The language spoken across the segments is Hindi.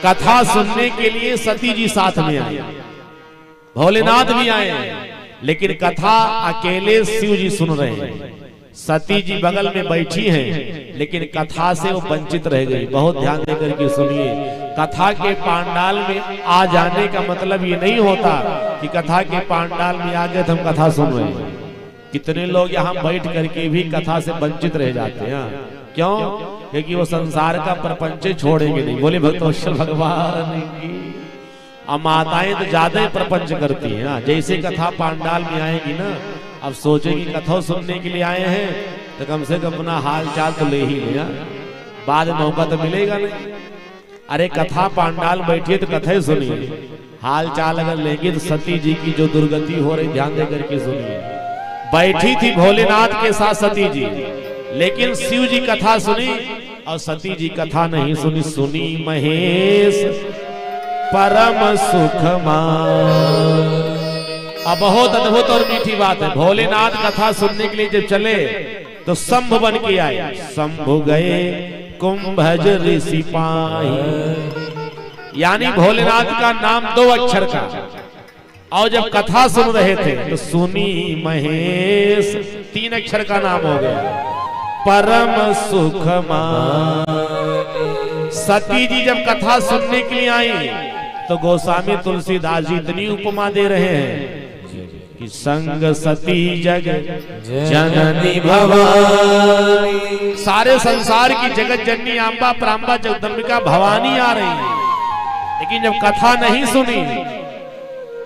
कथा सुनने के लिए सती जी साथ में आए, भोलेनाथ भी आए, लेकिन कथा अकेले शिव जी सुन रहे हैं। सती जी बगल में बैठी हैं, लेकिन कथा से वो वंचित रह गई। बहुत ध्यान देकर के सुनिए, कथा के पांडाल में आ जाने का मतलब ये नहीं होता कि कथा के पांडाल में आ गए तो हम कथा सुन रहे हैं। कितने लोग यहाँ बैठ करके भी कथा से वंचित रह जाते हैं। क्यों? क्योंकि वो संसार का प्रपंच छोड़ेंगे नहीं। बोले भक्तवत्सल भगवान की। अब माताएं तो ज्यादा ही प्रपंच करती हैं। जैसे कथा पांडाल में आएगी ना, अब सोचे कि कथा सुनने के लिए आए हैं तो कम से कम अपना हाल चाल तो ले ही लिया, बाद में मौका तो मिलेगा नहीं। अरे कथा पांडाल बैठिए तो कथा ही सुनिए, हाल चाल अगर लेंगे तो सती जी की जो दुर्गति हो रही ध्यान दे करके सुनिए। बैठी थी भोलेनाथ के साथ सती जी, लेकिन शिव जी कथा सुनी और सती जी कथा नहीं सुनी। सुनी महेश परम सुख मान। अब बहुत अद्भुत और मीठी बात है, भोलेनाथ कथा सुनने के लिए जब चले तो शंभु बन के आए। शंभु गए कुंभज ऋषि पाई, यानी भोलेनाथ का नाम 2 अक्षर का। और जब कथा सुन रहे थे तो सुनी महेश 3 अक्षर का नाम हो गया, परम सुख मान। सती जी जब कथा सुनने के लिए आई तो गोस्वामी तुलसीदास जी इतनी उपमा दे रहे हैं कि संग सती जग जननी भवानी। सारे संसार की जगत जननी अम्बा प्रांबा जगदम्बिका भवानी आ रही है, लेकिन जब कथा नहीं सुनी,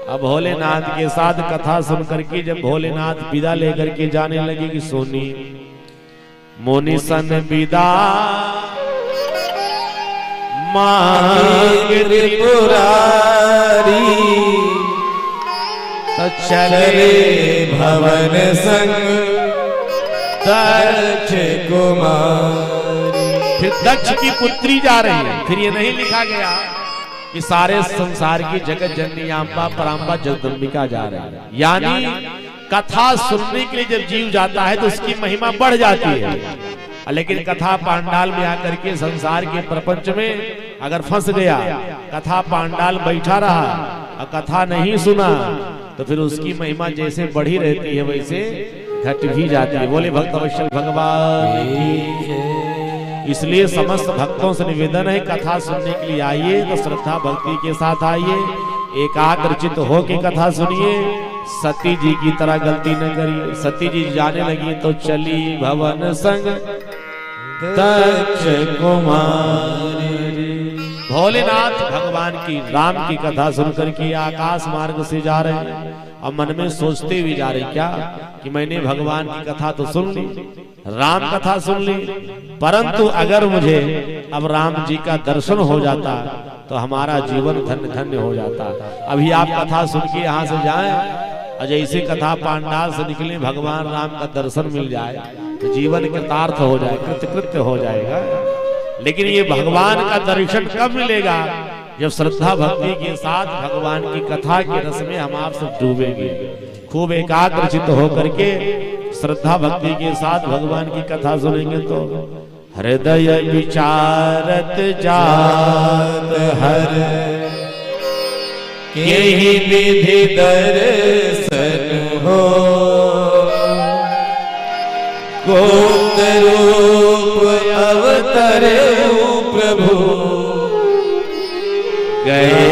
अब भोलेनाथ के साथ कथा सुन करके जब भोलेनाथ विदा लेकर के जाने लगे कि सोनी मोनी सन विदा मांग त्रिपुरारी, तो चले भवन संग दक्ष कुमारी। फिर दक्ष की पुत्री जा रही है। फिर ये नहीं लिखा गया कि सारे संसार की जगत जननी अम्बा पराम्बा जगदम्बिका जा रही है। यानी कथा सुनने के लिए जब जीव जाता है तो उसकी महिमा बढ़ जाती है। लेकिन कथा पांडाल में आकर के संसार के प्रपंच में अगर फंस गया, कथा पांडाल बैठा रहा और कथा नहीं सुना, तो फिर उसकी महिमा जैसे बढ़ी रहती है वैसे घट भी जाती है। बोले भक्तवत्सल भगवान की। इसलिए समस्त भक्तों से निवेदन है, कथा सुनने के लिए आइए तो श्रद्धा भक्ति के साथ आइए, एकाग्रचित होके कथा सुनिए। सती जी की तरह गलती न करिए। सती जी जाने लगी तो चली भवन संग दक्ष कुमारी। भोलेनाथ भगवान की राम की कथा सुनकर के आकाश मार्ग से जा रहे हैं और मन में सोचते हुए जा रहे क्या कि मैंने भगवान की कथा तो सुन ली, राम कथा सुन ली, परंतु अगर मुझे अब राम जी का दर्शन हो जाता तो हमारा जीवन धन्य धन्य हो जाता। अभी आप कथा सुन के यहाँ से जाएं और जैसे कथा पांडाल से निकले भगवान राम का दर्शन मिल जाए तो जीवन कृतार्थ हो जाए, कृतकृत्य हो जाएगा। लेकिन ये भगवान का दर्शन कब मिलेगा? जब श्रद्धा भक्ति के साथ भगवान की कथा के रस में हम आप सब डूबेंगे। खूब एकाग्रचित होकर के श्रद्धा भक्ति के साथ भगवान की कथा सुनेंगे तो हृदय विचारत जात हर यही विधि दर्शन हो। गोप्त रूप अवतरे प्रभु गए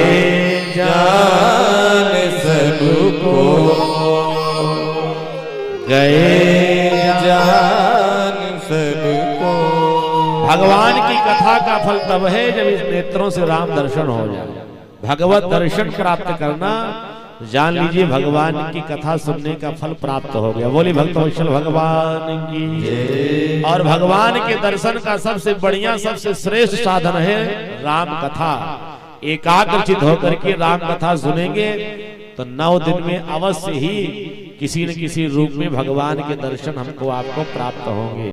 जान सबको, गए जान सबको। भगवान की कथा का फल तब है जब इस नेत्रों से राम दर्शन हो जाए। भगवत दर्शन प्राप्त करना, जान लीजिए भगवान की कथा सुनने का फल प्राप्त हो गया। बोली भक्तवत्सल भगवान की। और भगवान के दर्शन का सबसे बढ़िया सबसे श्रेष्ठ साधन है राम कथा। एकाग्रचित होकर के राम कथा सुनेंगे तो 9 दिन में अवश्य ही किसी न किसी रूप में भगवान के दर्शन हमको आपको प्राप्त होंगे।